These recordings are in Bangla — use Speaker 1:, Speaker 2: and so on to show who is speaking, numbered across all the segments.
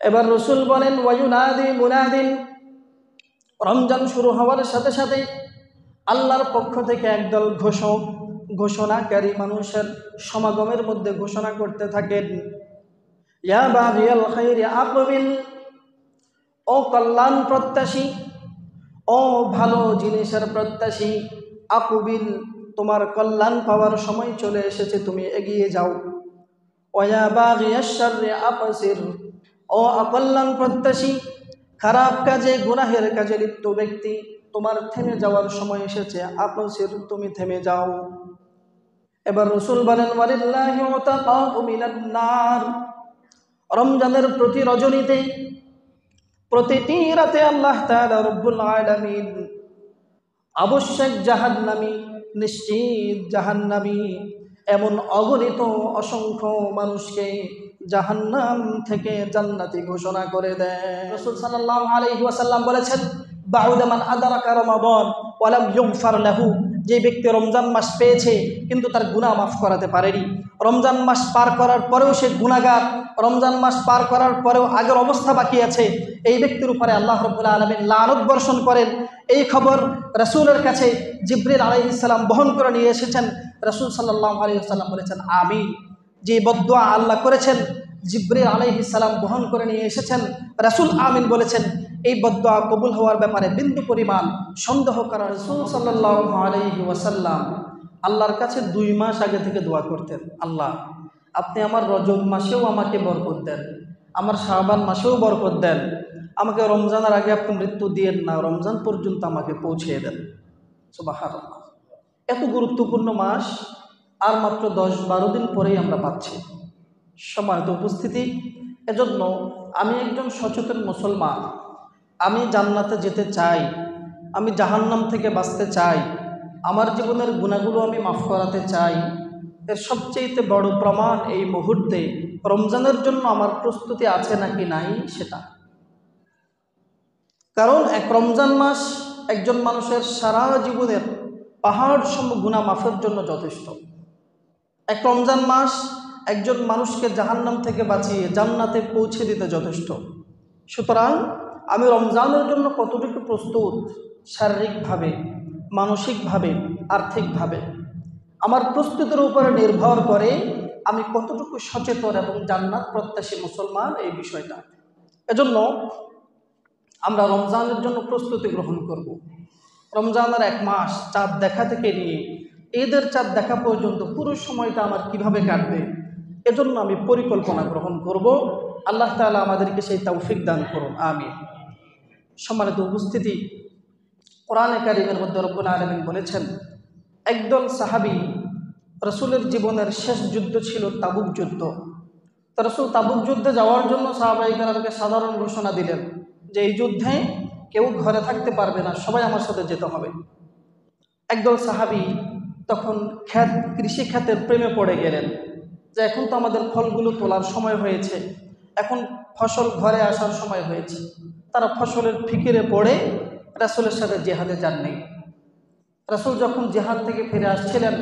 Speaker 1: এবার রাসূল বলেন ওয়ায়ুনাদি মুনাদিন, রমজান শুরু হওয়ার সাথে সাথে আল্লাহর পক্ষ থেকে একদল ঘোষণাকারী মানুষের সমাগমের মধ্যে ঘোষণা করতে থাকেন, ইয়া বাগিয়াল খাইরি আকবিল, ও কল্যাণ প্রত্যাশী, ও ভালো জিনিসের প্রত্যাশী, আকবিল, তোমার কল্যাণ পাওয়ার সময় চলে এসেছে, তুমি এগিয়ে যাও। ওয়া বাগিয়াশ শাররি আকসির, ও অকল্যাণ প্রত্যাশী, খারাপ কাজে গুনাহের কাজে লিপ্ত ব্যক্তি, তোমার থেমে যাওয়ার সময় এসেছে, আকসির, তুমি থেমে যাও। এবার রাসূল বলেন ওয়ালিল্লাহি উতাকাউ মিনান নার, রমজানের প্রতি রজনীতে, প্রতিটি রাতে আল্লাহ তাআলা রব্বুল আলামিন অবশ্যই জাহান্নামী, নিশ্চিত জাহান্নামী এমন অগণিত অসংখ্য মানুষকে জাহান্নাম থেকে জান্নাতি ঘোষণা করে দেন। রাসূল সাল্লাল্লাহু আলাইহি ওয়াসাল্লাম বলেছেন, বাউদা মান আদরাকা রমাদান ওয়া লাম ইগফার লাহু, যে ব্যক্তি রমজান মাস পেয়েছে কিন্তু তার গুনাহ মাফ করাতে পারেনি, রমজান মাস পার করার পরেও সে গুনাহগার, রমজান মাস পার করার পরেও আগের অবস্থা বাকি আছে, এই ব্যক্তির উপরে আল্লাহ রাব্বুল আলামিন লানত বর্ষণ করেন। এই খবর রাসূলের কাছে জিবরিল আলাইহিস সালাম বহন করে নিয়ে এসেছেন। রাসূল সাল্লাল্লাহু আলাইহি ওয়াসাল্লাম বলেছেন আমিন। যে বদদুয়া আল্লাহ করেছেন, জিবরিল আলাইহিস সালাম বহন করে নিয়ে এসেছেন, রাসূল আমিন বলেছেন। এই বদদুয়া কবুল হওয়ার ব্যাপারে বিন্দু পরিমাণ সন্দেহ করা। রাসূল সাল্লাল্লাহু আলাইহি ওয়াসাল্লাম আল্লাহর কাছে 2 মাস আগে থেকে দোয়া করতেন, আল্লাহ আপনি আমার রজব মাসেও আমাকে বরকত দেন, আমার শাবান মাসেও বরকত দেন, আমাকে রমজানের আগে আপনি মৃত্যু দিয়েন না, রমজান পর্যন্ত আমাকে পৌঁছিয়ে দেন। সুবহানাল্লাহ, এত গুরুত্বপূর্ণ মাস আর মাত্র 10-12 দিন পরেই আমরা পাচ্ছি। সম্মানিত উপস্থিতি, এজন্য আমি একজন সচেতন মুসলমান, আমি জান্নাতে যেতে চাই, আমি জাহান্নাম থেকে বাঁচতে চাই, আমার জীবনের গুনাহগুলো আমি মাফ করাতে চাই। এর সবচেয়ে বড় প্রমাণ এই মুহূর্তে রমজানের জন্য আমার প্রস্তুতি আছে নাকি নাই সেটা। কারণ এক রমজান মাস একজন মানুষের সারা জীবনের পাহাড় সম গুনাহ মাফের জন্য যথেষ্ট। এক রমজান মাস একজন মানুষকে জাহান্নাম থেকে বাঁচিয়ে জান্নাতে পৌঁছে দিতে যথেষ্ট। সুতরাং আমি রমজানের জন্য কতটুকু প্রস্তুত, শারীরিকভাবে, মানসিকভাবে, আর্থিকভাবে, আমার প্রস্তুতির উপরে নির্ভর করে আমি কতটুকু সচেতন এবং জান্নাত প্রত্যাশী মুসলমান এই বিষয়টা। এজন্য আমরা রমজানের জন্য প্রস্তুতি গ্রহণ করব। রমজানের 1 মাস চাঁদ দেখা থেকে নিয়ে ঈদের চাঁদ দেখা পর্যন্ত পুরো সময়টা আমার কিভাবে কাটবে, এজন্য আমি পরিকল্পনা গ্রহণ করব। আল্লাহ তাআলা আমাদেরকে সেই তৌফিক দান করুন, আমিন। সম্মানিত উপস্থিতি, কোরআনে কারীমের মধ্যে রব্বুল আলামিন বলেছেন, একদল সাহাবী, রাসূলের জীবনের শেষ যুদ্ধ ছিল তাবুক যুদ্ধ। তো রাসূল তাবুক যুদ্ধে যাওয়ার জন্য সাহাবায়ে কেরামকে সাধারণ ঘোষণা দিলেন যে এই যুদ্ধে কেউ ঘরে থাকতে পারবে না, সবাই আমার সাথে যেতে হবে। একদল সাহাবী তখন কৃষি খাতের প্রেমে পড়ে গেলেন যে এখন তো আমাদের ফলগুলো তোলার সময় হয়েছে, এখন ফসল ঘরে আসার সময় হয়েছে। তারা ফসলের ফিকিরে পড়ে রাসূলের সাথে জিহাদে যাননি। রাসূল যখন জিহাদ থেকে ফিরে আসছিলেন,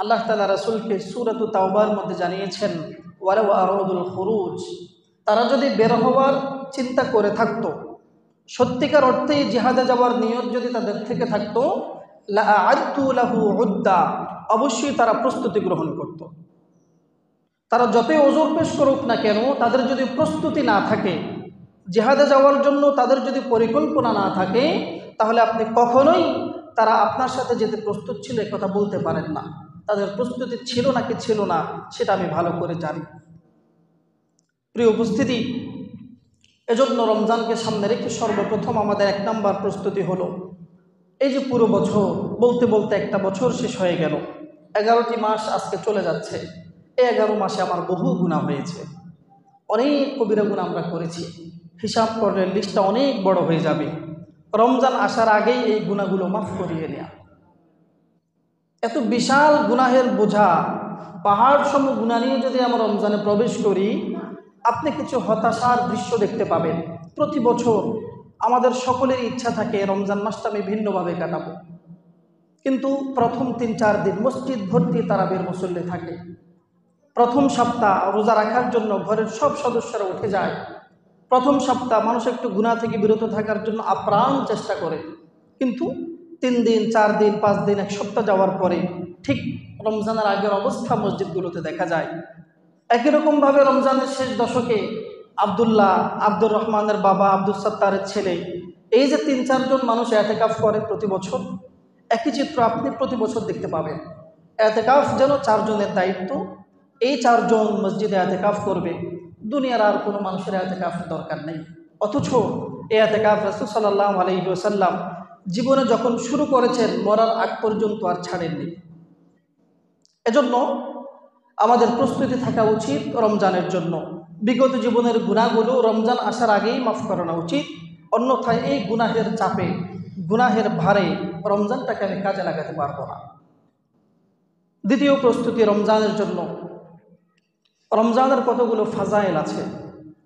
Speaker 1: আল্লাহ তাআলা রাসূলকে সূরাতুত তাওবার মধ্যে জানিয়েছেন, ওয়ালাউ আরাদুল খুরুজ, তারা যদি বের হওয়ার চিন্তা করে থাকতো, সত্যিকার অর্থেই জিহাদে যাওয়ার নিয়ত যদি তাদের থেকে থাকতো, লা আ'আদতু লাহু উদ্দা, অবশ্যই তারা প্রস্তুতি গ্রহণ করত। তারা যতই ওজর পেশ করুক না কেন, তাদের যদি প্রস্তুতি না থাকে, জিহাদে যাওয়ার জন্য তাদের যদি পরিকল্পনা না থাকে, তাহলে আপনি কখনোই তারা আপনার সাথে যেতে প্রস্তুত ছিল একথা বলতে পারেন না। তাদের প্রস্তুতি ছিল নাকি ছিল না সেটা আমি ভালো করে জানি। প্রিয় উপস্থিতি, এজন্য রমজানকে সামনে রেখে সর্বপ্রথম আমাদের 1 নম্বর প্রস্তুতি হলো, এই যে পুরো বছর বলতে বলতে একটা বছর শেষ হয়ে গেল, 11টি মাস আজকে চলে যাচ্ছে। এই 11 মাসে আমার বহু গুনাহ হয়েছে, অনেক কবিরা গুনাহ আমরা করেছি, হিসাব করলে লিস্টটা অনেক বড় হয়ে যাবে। রমজান আসার আগেই এই গুনাহগুলো মাফ করিয়ে নেওয়া। এত বিশাল গুনাহের বোঝা, পাহাড় সম গুনাহ নিয়ে যদি আমরা রমজানে প্রবেশ করি, আপনি কিছু হতাশার দৃশ্য দেখতে পাবেন। প্রতি বছর আমাদের সকলের ইচ্ছা থাকে রমজান মাসটা আমি ভিন্নভাবে কাটাবো, কিন্তু প্রথম 3-4 দিন মসজিদ ভর্তি তারাবির মুসল্লি থাকে। প্রথম সপ্তাহ রোজা রাখার জন্য ঘরের সব সদস্যরা উঠে যায়, প্রথম সপ্তাহ মানুষ একটু গুনাহ থেকে বিরত থাকার জন্য আপ্রাণ চেষ্টা করে, কিন্তু 3 দিন 4 দিন 5 দিন 1 সপ্তাহ যাওয়ার পরে ঠিক রমজানের আগের অবস্থা মসজিদগুলোতে দেখা যায়। একই রকমভাবে রমজানের শেষ দশকে আব্দুর রহমানের বাবা আব্দুল সত্তারের ছেলে, এই যে 3-4 জন মানুষ এতেকাফ করে প্রতি বছর, একই চিত্র আপনি প্রতি বছর দেখতে পাবেন। এতেকাফ যেন 4 জনের দায়িত্ব। এই 4 জন মসজিদে এতেকাফ করবে, দুনিয়ার আর কোনো মানুষের এতেকাফের দরকার নেই। অথচ এই এতেকাফ রাসূল সাল্লাল্লাহু আলাইহি ওয়াসাল্লাম জীবনে যখন শুরু করেছেন মরার আগ পর্যন্ত আর ছাড়েননি। এজন্য আমাদের প্রস্তুতি থাকা উচিত রমজানের জন্য। বিগত জীবনের গুনাহগুলো রমজান আসার আগেই মাফ করানো উচিত, অন্যথায় এই গুনাহের চাপে, গুনাহের ভারে রমজানটাকে আমি কাজে লাগাতে পারবো না। দ্বিতীয় প্রস্তুতি রমজানের জন্য। রমজানের কতগুলো ফাজাইল আছে,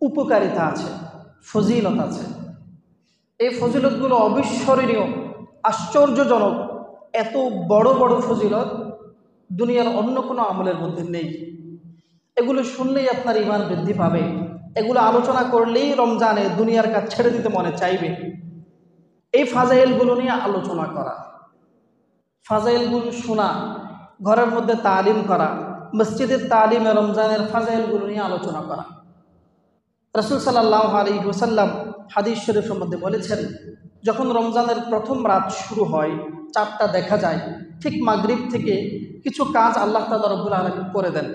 Speaker 1: উপকারিতা আছে, ফজিলত আছে। এই ফজিলতগুলো অবিস্মরণীয়, আশ্চর্যজনক। এত বড় বড় ফজিলত দুনিয়ার অন্য কোনো আমলের মধ্যে নেই। এগুলো শুনলেই আপনার ঈমান বৃদ্ধি পাবে, এগুলো আলোচনা করলেই রমজানে দুনিয়ার কাজ ছেড়ে দিতে মনে চাইবে। এই ফাজাইলগুলো নিয়ে আলোচনা করা, ফাজাইলগুলো শোনা, ঘরের মধ্যে তালিম করা, মসজিদের তালিমে রমজানের ফাজাইলগুলো নিয়ে আলোচনা করা। রাসূল সাল্লাল্লাহু আলাইহি ওয়াসাল্লাম হাদিস শরীফের মধ্যে বলেছেন, যখন রমজানের প্রথম রাত শুরু হয়, 4টা দেখা যায়, ঠিক মাগরিব থেকে কিছু কাজ আল্লাহ তাআলা রব্বুল আলামিন করে দেন।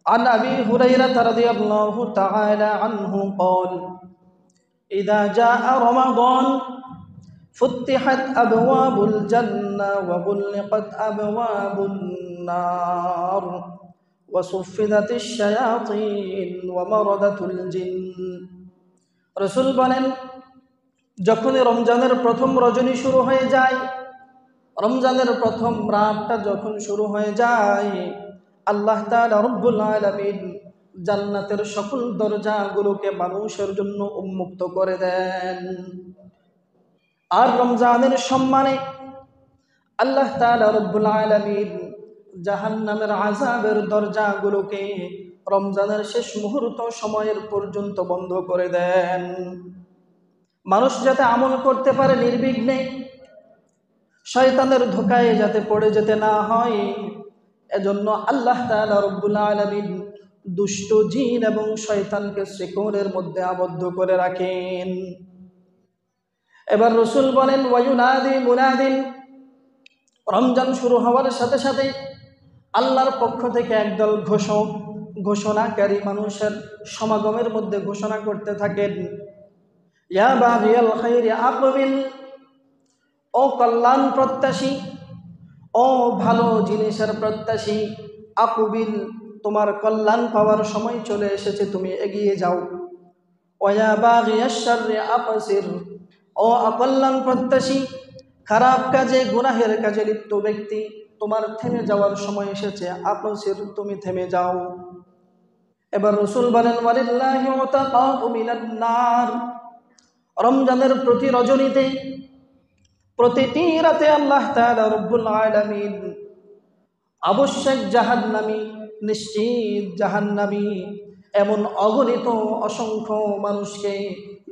Speaker 1: আন আবি হুরায়রা রাদিয়াল্লাহু তাআলা আনহু قال إذا جاء رمضان فتحت أبواب الجنة وغلقت أبواب النار وصفدت الشياطين ومردت الجن। রাসূল বলেন, যখনই রমজানের প্রথম রজনী শুরু হয়ে যায়, রমজানের প্রথম রাতটা যখন শুরু হয়ে যায়, আল্লাহ তাআলা রব্বুল আলামিন জান্নাতের সকল দরজাগুলোকে মানুষের জন্য উন্মুক্ত করে দেন। আর রমজানের সম্মানে আল্লাহ তাআলা রব্বুল আলামিন জাহান্নামের আযাবের দরজাগুলোকে রমজানের শেষ মুহূর্ত সময়ের পর্যন্ত বন্ধ করে দেন। মানুষ যাতে আমল করতে পারে নির্বিঘ্নে, শয়তানের ধোঁকায় যাতে পড়ে যেতে না হয়, এজন্য আল্লাহ তাআলা রব্বুল আলামিন দুষ্ট জিন এবং শয়তানকে শিকড়ের মধ্যে আবদ্ধ করে রাখেন। এবার রাসূল বলেন, ওয়ায়ুনাদি মুনাদিন, রমজান শুরু হওয়ার সাথে সাথে আল্লাহর পক্ষ থেকে একদল ঘোষণাকারী মানুষের সমাগমের মধ্যে ঘোষণা করতে থাকেন, ইয়া বাগিয়াল খাইরি আকবিল, ও কল্যাণ প্রত্যাশী, ও ভালো জিনিসের প্রত্যাশী, আকবিল, তোমার কল্যাণ পাওয়ার সময় চলে এসেছে, তুমি এগিয়ে যাও। ওয়া বাগিয়াশ শাররি আকসির, ও অকল্যাণ প্রত্যাশী, খারাপ কাজে গুনাহের কাজে লিপ্ত ব্যক্তি, তোমার থেমে যাওয়ার সময় এসেছে, আকসির, তুমি থেমে যাও। এবার রাসূল বলেন, ওয়ালিল্লাহি উতাকাউ মিনান নার, রমজানের প্রতি রজনীতে, প্রতিটি রাতে আল্লাহ তাআলা রব্বুল আলামিন আবশ্যক জাহান্নামী, নিশ্চিত জাহান্নামী এমন অগণিত অসংখ্য মানুষকে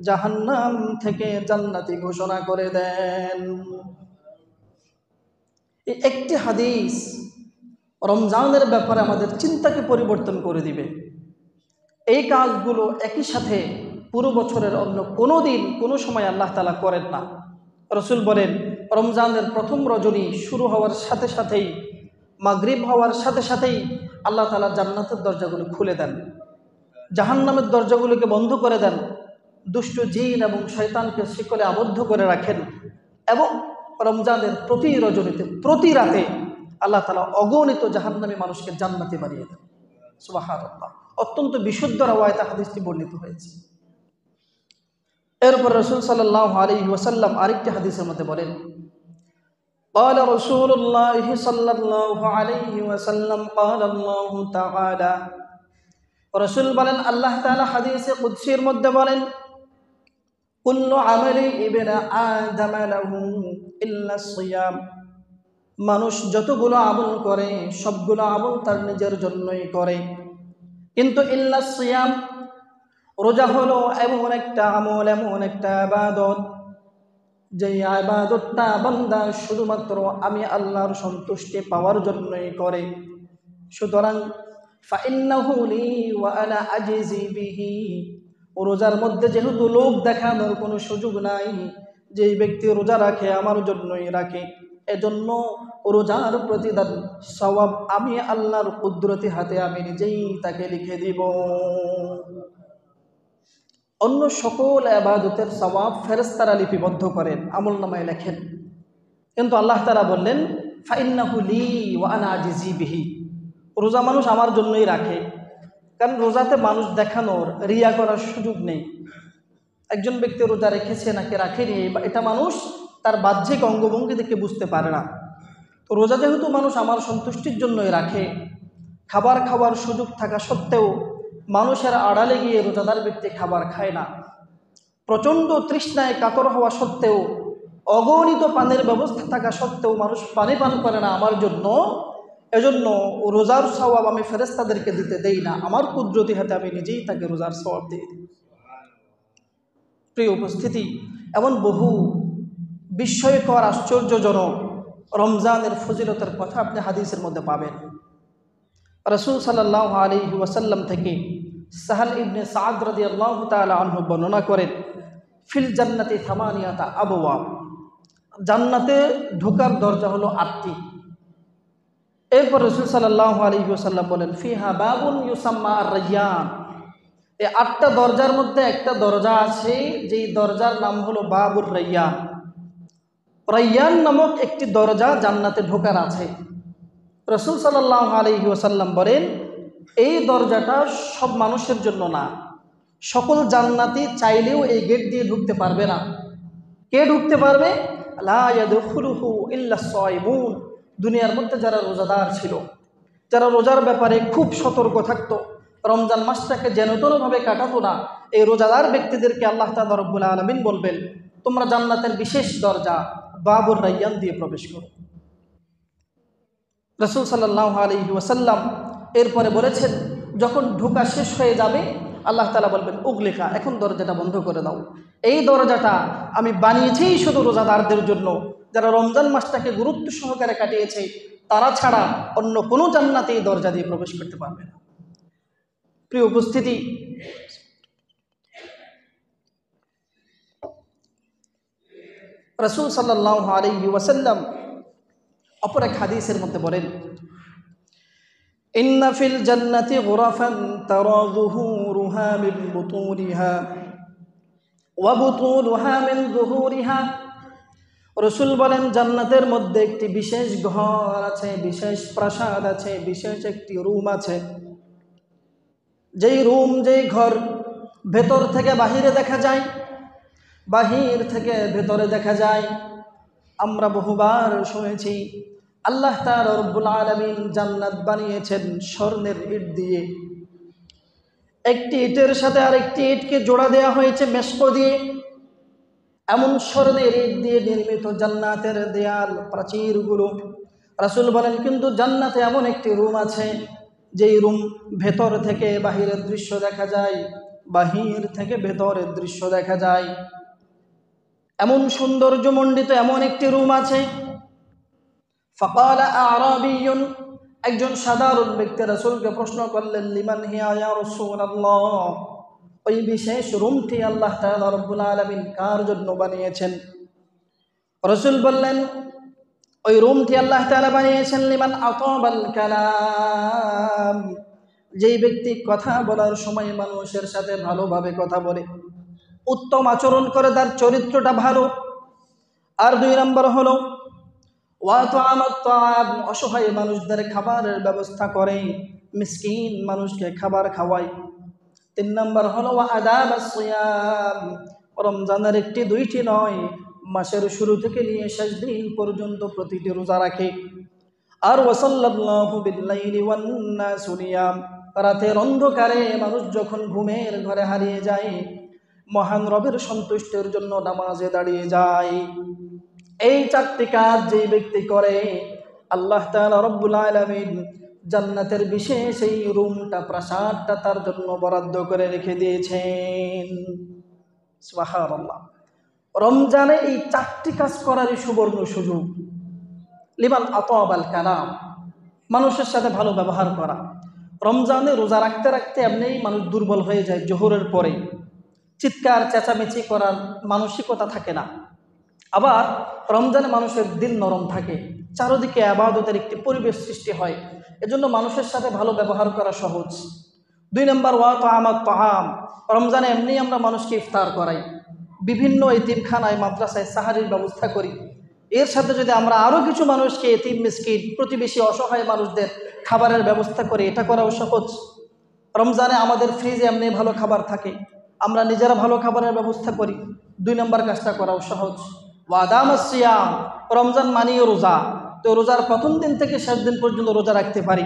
Speaker 1: জাহান্নাম থেকে জান্নাতি ঘোষণা করে দেন। এই একটি হাদিস রমজানের ব্যাপারে আমাদের চিন্তাকে পরিবর্তন করে দিবে। এই কাজগুলো একই সাথে পুরো বছরের অন্য কোনো দিন কোনো সময় আল্লাহ তাআলা করেন না। রাসূল বলেন, রমজানের প্রথম রজনী শুরু হওয়ার সাথে সাথেই, মাগরিব হওয়ার সাথে সাথেই আল্লাহ তাআলা জান্নাতের দরজাগুলো খুলে দেন, জাহান্নামের দরজাগুলোকে বন্ধ করে দেন, দুষ্ট জিন এবং শয়তানকে শিকলে আবদ্ধ করে রাখেন, এবং রমজানের প্রতি রজনীতে, প্রতি রাতে আল্লাহ তাআলা অগণিত জাহান্নামী মানুষকে জান্নাতি বানিয়ে দেন। সুবহানাল্লাহ। অত্যন্ত বিশুদ্ধ রওয়ায়াতে হাদিসটি বর্ণিত হয়েছে। এরপর রাসূল সাল্লাল্লাহু আলাইহি ওয়াসাল্লাম আরেকটি হাদিসের মধ্যে বলেন, قال رسول الله صلى الله عليه وسلم قال الله تعالى, রাসূল বলেন, আল্লাহ তাআলা হাদিসে কুদসির মধ্যে বলেন, কুল্লু আমালি ইবনে আদম লাহু ইল্লা সিয়াম, মানুষ যতগুলো আমল করে সবগুলো আমল তার নিজের জন্যই করে, কিন্তু ইল্লা সিয়াম, রোজা হলো এমন একটা আমল, এমন একটা ইবাদত, যে ইবাদতটা বান্দা শুধুমাত্র আমি আল্লাহর সন্তুষ্টি পাওয়ার জন্যই করে। সুতরাং ফাইন্নাহু লি ওয়া আনা আজজি বিহি, রোজার মধ্যে যেহেতু লোক দেখানোর কোনো সুযোগ নাই, যেই ব্যক্তি রোজা রাখে আমার জন্যই রাখে, এজন্য রোজার প্রতিদান সওয়াব আমি আল্লাহর কুদরতি হাতে আমি নিজেই তাকে লিখে দিব। অন্য সকল ইবাদতের সওয়াব ফেরেশতারা লিপিবদ্ধ করেন, আমলনামায় লেখেন, কিন্তু আল্লাহ তাআলা বললেন ফাইন্নাহু লি ওয়া আনা আজজি বিহি, রোজা মানুষ আমার জন্যই রাখে। কারণ রোজাতে মানুষ দেখানোর, রিয়া করার সুযোগ নেই। একজন ব্যক্তি রোজা রেখেছে নাকি রাখেনি এটা মানুষ তার বাহ্যিক অঙ্গভঙ্গি দেখে বুঝতে পারে না। তো রোজা যেহেতু মানুষ আমার সন্তুষ্টির জন্যই রাখে, খাবার খাওয়ার সুযোগ থাকা সত্ত্বেও মানুষের আড়ালে গিয়ে রোজাদার ব্যক্তি খাবার খায় না। প্রচণ্ড তৃষ্ণায় কাতর হওয়া সত্ত্বেও, অগণিত পানির ব্যবস্থা থাকা সত্ত্বেও মানুষ পানি পান করে না আমার জন্য, এজন্য রোজার সওয়াব আমি ফেরেশতাদেরকে দিতে দেই না, আমার কুদরতি হাতে আমি নিজেই তাকে রোজার সওয়াব দিয়ে দিই। প্রিয় উপস্থিতি, এমন বহু বিস্ময়কর আশ্চর্যজনক রমজানের ফজিলতের কথা আপনি হাদিসের মধ্যে পাবেন। রাসূল সাল্লাল্লাহু আলাইহি ওয়াসাল্লাম থেকে সাহাল ইবনে সাদ রাদিয়াল্লাহু তাআলা আনহু বর্ণনা করেন, ফিল জান্নাতি থামানিয়াতা আবওয়াব, জান্নাতে ঢোকার দরজা হলো 8টি। এরপর রাসূল সাল্লাল্লাহু আলাইহি ওয়াসাল্লাম বলেন, ফিহা বাবুন ইউসাম্মা আর-রায়্যান, এই 8টা দরজার মধ্যে একটা দরজা আছে, যেই দরজার নাম হলো বাবুর রায়্যান। রায়্যান নামক একটি দরজা জান্নাতে ঢোকার আছে। রাসূল সাল্লাল্লাহু আলাইহি ওয়াসাল্লাম বলেন, এই দরজাটা সব মানুষের জন্য না, সকল জান্নাতি চাইলেও এই গেট দিয়ে ঢুকতে পারবে না। কে ঢুকতে পারবে? লা ইয়াদখুলুহু ইল্লা সাইমুন, দুনিয়ার মধ্যে যারা রোজাদার ছিল, যারা রোজার ব্যাপারে খুব সতর্ক থাকতো, রমজান মাসটাকে যেন তেনভাবে কাটাতো না, এই রোজাদার ব্যক্তিদেরকে আল্লাহ তাআলা রব্বুল আলামিন বলবেন, তোমরা জান্নাতের বিশেষ দরজা বাবুর রায়্যান দিয়ে প্রবেশ করো। রাসূল সাল্লাল্লাহু আলাইহি ওয়াসাল্লাম এরপরে বলেছেন, যখন ঢোকা শেষ হয়ে যাবে আল্লাহ তাআলা বলবেন, উগলিকা, এখন দরজাটা বন্ধ করে দাও। এই দরজাটা আমি বানিয়েছি শুধু রোজাদারদের জন্য, যারা রমজান মাসটাকে গুরুত্ব সহকারে কাটিয়েছে, তারা ছাড়া অন্য কোনো জান্নাতে এই দরজা দিয়ে প্রবেশ করতে পারবে না। প্রিয় উপস্থিতি, রাসূল সাল্লাল্লাহু আলাইহি ওয়াসাল্লাম অপর এক হাদিসের মধ্যে বলেন, ইন্না ফিল জান্নাতি গুরাফান তারা যুহুরুহা মিন বুতুনিহা ওয়া বুতুনুহা মিন যুহুরিহা। রাসূল বলেন, জান্নাতের মধ্যে একটি বিশেষ ঘর আছে, বিশেষ প্রাসাদ আছে, বিশেষ একটি রুম আছে, যেই রুম, যেই ঘর ভেতর থেকে বাহিরে দেখা যায়, বাহির থেকে ভেতরে দেখা যায়। আমরা বহুবার শুনেছি আল্লাহ তাআলা রব্বুল আলামিন জান্নাত বানিয়েছেন স্বর্ণের ইট দিয়ে। একটি ইটের সাথে আরেকটি ইটকে জোড়া দেওয়া হয়েছে মেশক দিয়ে। এমন স্বর্ণের ইট দিয়ে নির্মিত জান্নাতের দেয়াল, প্রাচীরগুলো। রাসূল বলেন, কিন্তু জান্নাতে এমন একটি রুম আছে, যেই রুম ভেতর থেকে বাহিরের দৃশ্য দেখা যায়, বাহির থেকে ভেতরের দৃশ্য দেখা যায়। এমন সৌন্দর্যমণ্ডিত এমন একটি রুম আছে। ফাকালা আরাবিয়্যুন, একজন সাধারণ ব্যক্তি রাসূলকে প্রশ্ন করলেন, লিমান হিয়া ইয়া রাসূলুল্লাহ, ওই বিশেষ রুমটি আল্লাহ তাআলা রব্বুল আলামিন কার জন্য বানিয়েছেন? রাসূল বললেন, ওই রুমটি আল্লাহ তাআলা বানিয়েছেন লিমান আতাবাল কালাম, যেই ব্যক্তি কথা বলার সময় মানুষের সাথে ভালোভাবে কথা বলে, উত্তম আচরণ করে, তার চরিত্রটা ভালো। আর 2 নম্বর হলো অসহায় মানুষদের খাবারের ব্যবস্থা করে, মিসকিন মানুষকে খাবার খাওয়ায়। 3 নম্বর হলো রমজানের 1টি 2টি নয়, মাসের শুরু থেকে নিয়ে শেষ দিন পর্যন্ত প্রতিটি রোজা রাখে। আর ওয়াসাল্লাল্লাহু বিল-লাইলি ওয়ান-নাসু নিয়াম, রাতের অন্ধকারে মানুষ যখন ঘুমের ঘরে হারিয়ে যায়, মহান রবের সন্তুষ্টির জন্য নামাজে দাঁড়িয়ে যায়। এই 4টি কাজ যেই ব্যক্তি করে, আল্লাহ তাআলা রব্বুল আলামিন জান্নাতের বিশেষ এই রুমটা, প্রাসাদটা তার জন্য বরাদ্দ করে রেখে দিয়েছেন। সুবহানাল্লাহ। রমজানে এই 4টি কাজ করারই সুবর্ণ সুযোগ। লিমান আতাবাল কালাম, মানুষের সাথে ভালো ব্যবহার করা। রমজানে রোজা রাখতে রাখতে এমনিই মানুষ দুর্বল হয়ে যায়, জোহরের পরে চিৎকার চেঁচামেচি করার মানসিকতা থাকে না। আবার রমজানে মানুষের দিল নরম থাকে, চারদিকে ইবাদতের একটি পরিবেশ সৃষ্টি হয়, এজন্য মানুষের সাথে ভালো ব্যবহার করা সহজ। 2 নম্বর ওয়া তাআমাত তাআম, রমজানে এমনি আমরা মানুষকে ইফতার করাই, বিভিন্ন এতিমখানায় মাদ্রাসায় সাহারির ব্যবস্থা করি। এর সাথে যদি আমরা আরও কিছু মানুষকে, এতিম মিসকিন প্রতিবেশী অসহায় মানুষদের খাবারের ব্যবস্থা করি, এটা করাও সহজ। রমজানে আমাদের ফ্রিজে এমনি ভালো খাবার থাকে, আমরা নিজেরা ভালো খাবারের ব্যবস্থা করি, 2 নম্বর কাজটা করাও সহজ। ওয়াদামাস সিয়াম, রমজান মানিয়ে রোজা, তো রোজার প্রথম দিন থেকে শেষ দিন পর্যন্ত রোজা রাখতে পারি।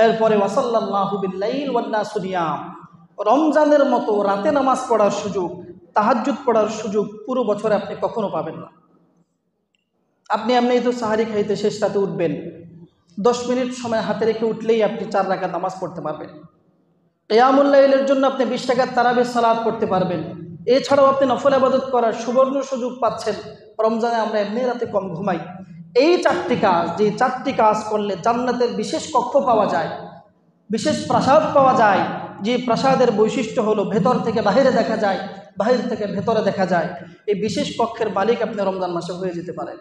Speaker 1: এরপরে ওয়াসাল্লাল্লাহু বিল-লাইল ওয়ান-নাসু নিয়াম, রমজানের মতো রাতে নামাজ পড়ার সুযোগ, তাহাজ্জুদ পড়ার সুযোগ পুরো বছরে আপনি কখনো পাবেন না। আপনি এমনিই তো সাহারি খাইতে শেষ রাতে উঠবেন, 10 মিনিট সময় হাতে রেখে উঠলেই আপনি 4 রাকাত নামাজ পড়তে পারবেন। কিয়ামুল লাইলের জন্য আপনি 20 রাকাত তারাবির সালাত পড়তে পারবেন। এছাড়াও আপনি নফল ইবাদত করার সুবর্ণ সুযোগ পাচ্ছেন। রমজানে আমরা এমনি রাতে কম ঘুমাই। এই 4টি কাজ, যে 4টি কাজ করলে জান্নাতের বিশেষ কক্ষ পাওয়া যায়, বিশেষ প্রাসাদ পাওয়া যায়, যে প্রাসাদের বৈশিষ্ট্য হলো ভেতর থেকে বাহিরে দেখা যায়, বাহির থেকে ভেতরে দেখা যায়, এই বিশেষ কক্ষের মালিক আপনি রমজান মাসে হয়ে যেতে পারেন।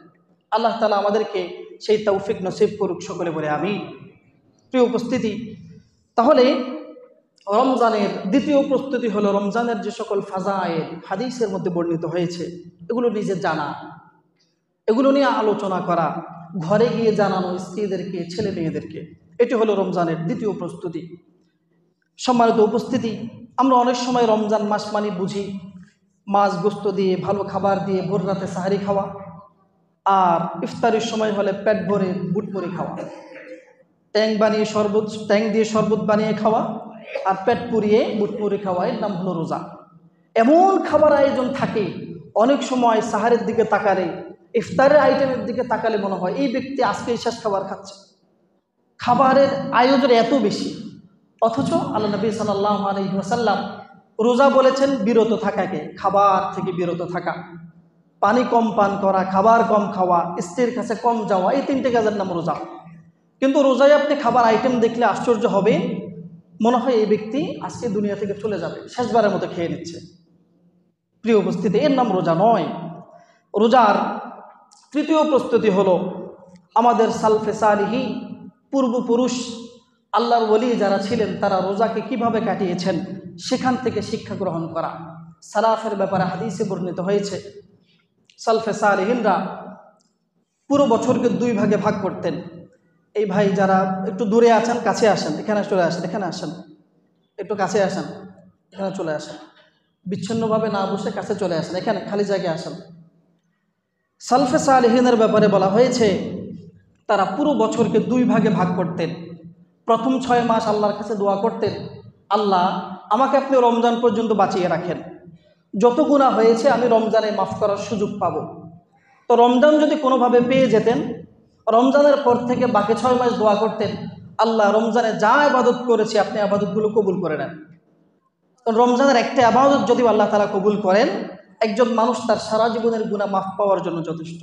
Speaker 1: আল্লাহ তাআলা আমাদেরকে সেই তৌফিক নসিব করুক, সকলে বলে আমিন। প্রিয় উপস্থিতি, তাহলে রমজানের দ্বিতীয় প্রস্তুতি হলো রমজানের যে সকল ফাজায়েল হাদিসের মধ্যে বর্ণিত হয়েছে এগুলো নিজে জানা, এগুলো নিয়ে আলোচনা করা, ঘরে গিয়ে জানানো স্ত্রীদেরকে, ছেলে মেয়েদেরকে। এটি হলো রমজানের দ্বিতীয় প্রস্তুতি। সম্মানিত উপস্থিতি, আমরা অনেক সময় রমজান মাস মানে বুঝি মাছ গোস্ত দিয়ে, ভালো খাবার দিয়ে ভোর রাতে সাহারি খাওয়া, আর ইফতারির সময় হলে পেট ভরে বুট মুড়ি খাওয়া, ট্যাং দিয়ে শরবত বানিয়ে খাওয়া, আর পেট পুড়িয়ে বুট মুড়ি খাওয়া, এর নাম হলো রোজা। এমন খাবার আয়োজন থাকে, অনেক সময় সাহারের দিকে তাকালে, ইফতারের আইটেমের দিকে তাকালে মনে হয় এই ব্যক্তি আজকে শেষ খাবার খাচ্ছে। খাবারের আয়োজন এত বেশি, অথচ আল্লাহ নবী সাল্লাল্লাহু আলাইহি ওয়াসাল্লাম রোজা বলেছেন বিরত থাকাকে, খাবার থেকে বিরত থাকা, পানি কম পান করা, খাবার কম খাওয়া, স্ত্রীর কাছে কম যাওয়া, এই 3টে কাজের নাম রোজা। কিন্তু রোজায় আপনি খাবার আইটেম দেখলে আশ্চর্য হবে, মনে হয় এই ব্যক্তি আজকে দুনিয়া থেকে চলে যাবে, শেষবারের মতো খেয়ে নিচ্ছে। প্রিয় উপস্থিতি, এর নাম রোজা নয়। রোজার তৃতীয় প্রস্তুতি হলো আমাদের সালফে সালিহিন, পূর্বপুরুষ আল্লাহর ওলি যারা ছিলেন তারা রোজাকে কিভাবে কাটিয়েছেন সেখান থেকে শিক্ষা গ্রহণ করা। সালাফের ব্যাপারে হাদিসে বর্ণিত হয়েছে, সালফে সালিহিনরা পুরো বছরকে 2 ভাগে ভাগ করতেন। এই ভাই যারা একটু দূরে আছেন, কাছে আসেন, এখানে চলে আসেন, এখানে আসেন, একটু কাছে আসেন, এখানে চলে আসেন, বিচ্ছিন্নভাবে না বসে কাছে চলে আসেন, এখানে খালি জায়গায় আসেন। সালফে সালিহিনের ব্যাপারে বলা হয়েছে তারা পুরো বছরকে 2 ভাগে ভাগ করতেন। প্রথম 6 মাস আল্লাহর কাছে দোয়া করতেন, আল্লাহ আমাকে আপনি রমজান পর্যন্ত বাঁচিয়ে রাখেন, যত গুনাহ হয়েছে আমি রমজানে মাফ করার সুযোগ পাবো। তো রমজান যদি কোনোভাবে পেয়ে যেতেন, রমজানের পর থেকে বাকি 6 মাস দোয়া করতেন, আল্লাহ রমজানে যা ইবাদত করেছি আপনি ইবাদতগুলো কবুল করে নেন। রমজানের একটা ইবাদত যদি আল্লাহ তাআলা কবুল করেন, একজন মানুষ তার সারা জীবনের গুনাহ মাফ পাওয়ার জন্য যথেষ্ট।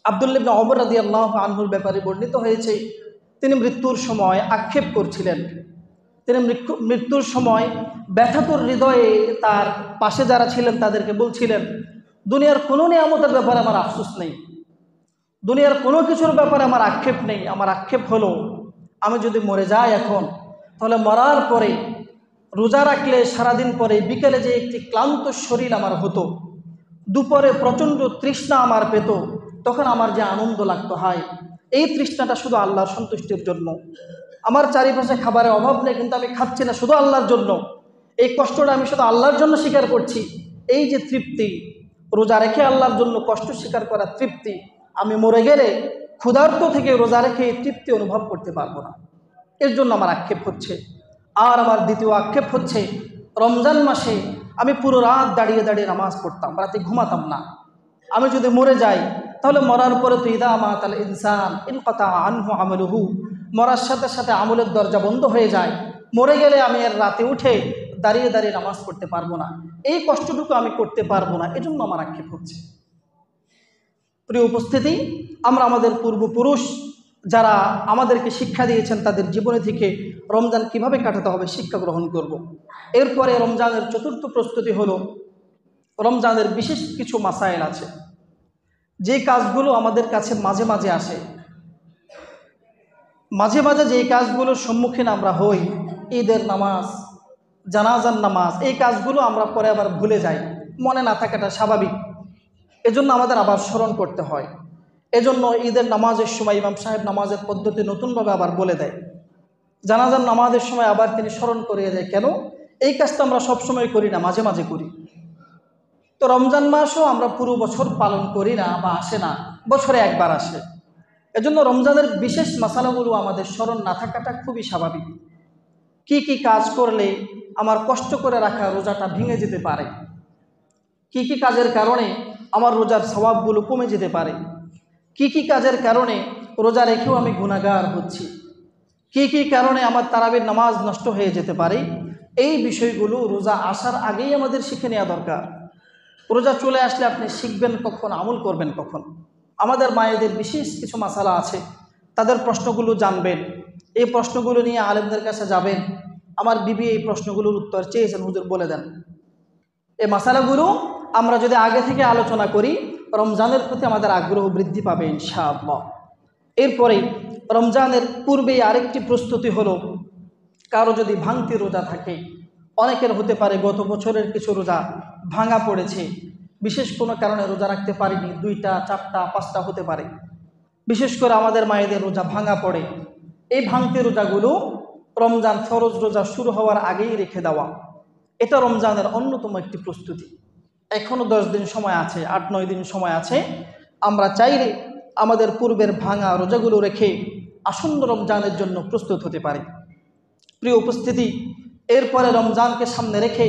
Speaker 1: আব্দুল্লাহ ইবনে ওমর রাদিয়াল্লাহু আনহুর ব্যাপারে বর্ণিত হয়েছে, তিনি মৃত্যুর সময় আক্ষেপ করছিলেন। তিনি মৃত্যুর সময় ব্যথাতুর হৃদয়ে তার পাশে যারা ছিলেন তাদেরকে বলছিলেন, দুনিয়ার কোনো নিয়ামতের ব্যাপারে আমার আফসোস নেই, দুনিয়ার কোনো কিছুর ব্যাপারে আমার আক্ষেপ নেই। আমার আক্ষেপ হলো আমি যদি মরে যাই এখন, তাহলে মরার পরে রোজা রাখলে সারাদিন পরে বিকেলে যে একটি ক্লান্ত শরীর আমার হতো, দুপুরে প্রচণ্ড তৃষ্ণা আমার পেত, তখন আমার যে আনন্দ লাগতো, হয় এই তৃষ্ণাটা শুধু আল্লাহর সন্তুষ্টির জন্য। আমার চারিপাশে খাবারের অভাব নেই, কিন্তু আমি খাচ্ছি না শুধু আল্লাহর জন্য, এই কষ্টটা আমি শুধু আল্লাহর জন্য স্বীকার করছি। এই যে তৃপ্তি, রোজা রেখে আল্লাহর জন্য কষ্ট স্বীকার করা তৃপ্তি, আমি মরে গেলে ক্ষুধার্ত থেকে রোজা রেখে এই তৃপ্তি অনুভব করতে পারবো না। এর জন্য আমার আক্ষেপ হচ্ছে। আর আমার দ্বিতীয় আক্ষেপ হচ্ছে, রমজান মাসে আমি পুরো রাত দাঁড়িয়ে দাঁড়িয়ে নামাজ পড়তাম, রাতে ঘুমাতাম না। আমি যদি মরে যাই তাহলে মরার পরে তো ইদা মাতাল ইনসান ইনকাতা আনহু আমালুহু, মরার সাথে সাথে আমলের দরজা বন্ধ হয়ে যায়, মরে গেলে আমি আর রাতে উঠে দাঁড়িয়ে দাঁড়িয়ে নামাজ পড়তে পারবো না, এই কষ্টটুকু আমি করতে পারবো না, এজন্য আমার আক্ষেপ হচ্ছে। প্রিয় উপস্থিতি, আমরা আমাদের পূর্বপুরুষ যারা আমাদেরকে শিক্ষা দিয়েছেন তাদের জীবনে থেকে রমজান কিভাবে কাটাতে হবে শিক্ষা গ্রহণ করব। এরপরে রমজানের চতুর্থ প্রস্তুতি হলো রমজানের বিশেষ কিছু মাসাইল আছে, যে কাজগুলো আমাদের কাছে মাঝে মাঝে আসে, মাঝে মাঝে যে কাজগুলোর সম্মুখীন আমরা হই, ঈদের নামাজ, জানাজার নামাজ, এই কাজগুলো আমরা পরে আবার ভুলে যাই, মনে না থাকাটা স্বাভাবিক, এজন্য আমাদের আবার স্মরণ করতে হয়। এজন্য ঈদের নামাজের সময় ইমাম সাহেব নামাজের পদ্ধতি নতুনভাবে আবার বলে দেয়, জানাজার নামাজের সময় আবার তিনি স্মরণ করিয়ে দেয়। কেন? এই কাজটা আমরা সবসময় করি না, মাঝে মাঝে করি। তো রমজান মাসও আমরা পুরো বছর পালন করি না বা আসে না, বছরে একবার আসে। এজন্য রমজানের বিশেষ মাসালাগুলো আমাদের স্মরণ না থাকাটা খুবই স্বাভাবিক। কি কি কাজ করলে আমার কষ্ট করে রাখা রোজাটা ভেঙে যেতে পারে, কি কি কাজের কারণে আমার রোজার সওয়াবগুলো কমে যেতে পারে, কি কি কাজের কারণে রোজা রেখেও আমি গুনাহগার হচ্ছি, কি কি কারণে আমার তারাবির নামাজ নষ্ট হয়ে যেতে পারে, এই বিষয়গুলো রোজা আসার আগেই আমাদের শিখে নেওয়া দরকার। রোজা চলে আসলে আপনি শিখবেন কখন, আমল করবেন কখন? আমাদের মায়েদের বিশেষ কিছু মাসালা আছে, তাদের প্রশ্নগুলো জানবেন, এই প্রশ্নগুলো নিয়ে আলেমদের কাছে যাবেন। আমার বিবি এই প্রশ্নগুলোর উত্তর চেয়েছেন, হুজুর বলে দেন। এই মাসালাগুলো আমরা যদি আগে থেকে আলোচনা করি, রমজানের প্রতি আমাদের আগ্রহ বৃদ্ধি পাবে ইনশাআল্লাহ। এরপরে রমজানের পূর্বেই আরেকটি প্রস্তুতি হলো, কারো যদি ভাঙতি রোজা থাকে, অনেকের হতে পারে গত বছরের কিছু রোজা ভাঙা পড়েছে, বিশেষ কোনো কারণে রোজা রাখতে পারিনি, 2টা 4টা 5টা হতে পারে। বিশেষ করে আমাদের মায়েদের রোজা ভাঙা পড়ে, এই ভাঙতি রোজাগুলো রমজান ফরজ রোজা শুরু হওয়ার আগেই রেখে দেওয়া, এটা রমজানের অন্যতম একটি প্রস্তুতি। এখনও 10 দিন সময় আছে, 8-9 দিন সময় আছে, আমরা চাইলে আমাদের পূর্বের ভাঙা রোজাগুলো রেখে আসন্ন রমজানের জন্য প্রস্তুত হতে পারি। প্রিয় উপস্থিতি, এরপরে রমজানকে সামনে রেখে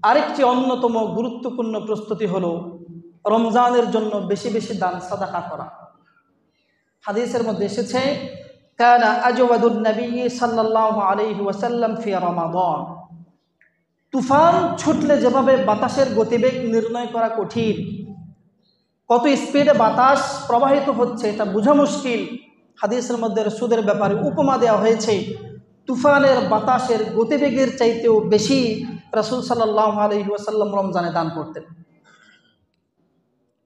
Speaker 1: আরেকটি অন্যতম গুরুত্বপূর্ণ প্রস্তুতি হলো রমজানের জন্য বেশি বেশি দান সাদাকা করা। হাদিসের মধ্যে এসেছে, কানা আজওয়াদুন নবী সাল্লাল্লাহু আলাইহি ওয়াসাল্লাম ফি রমাদান। তুফান ছুটলে যেভাবে বাতাসের গতিবেগ নির্ণয় করা কঠিন, কত স্পিডে বাতাস প্রবাহিত হচ্ছে এটা বোঝা মুশকিল, হাদিসের মধ্যে রাসূলের ব্যাপারে উপমা দেওয়া হয়েছে, তুফানের বাতাসের গতিবেগের চাইতেও বেশি রাসূল সাল্লাল্লাহু আলাইহি ওয়াসাল্লাম রমজানে দান করতেন।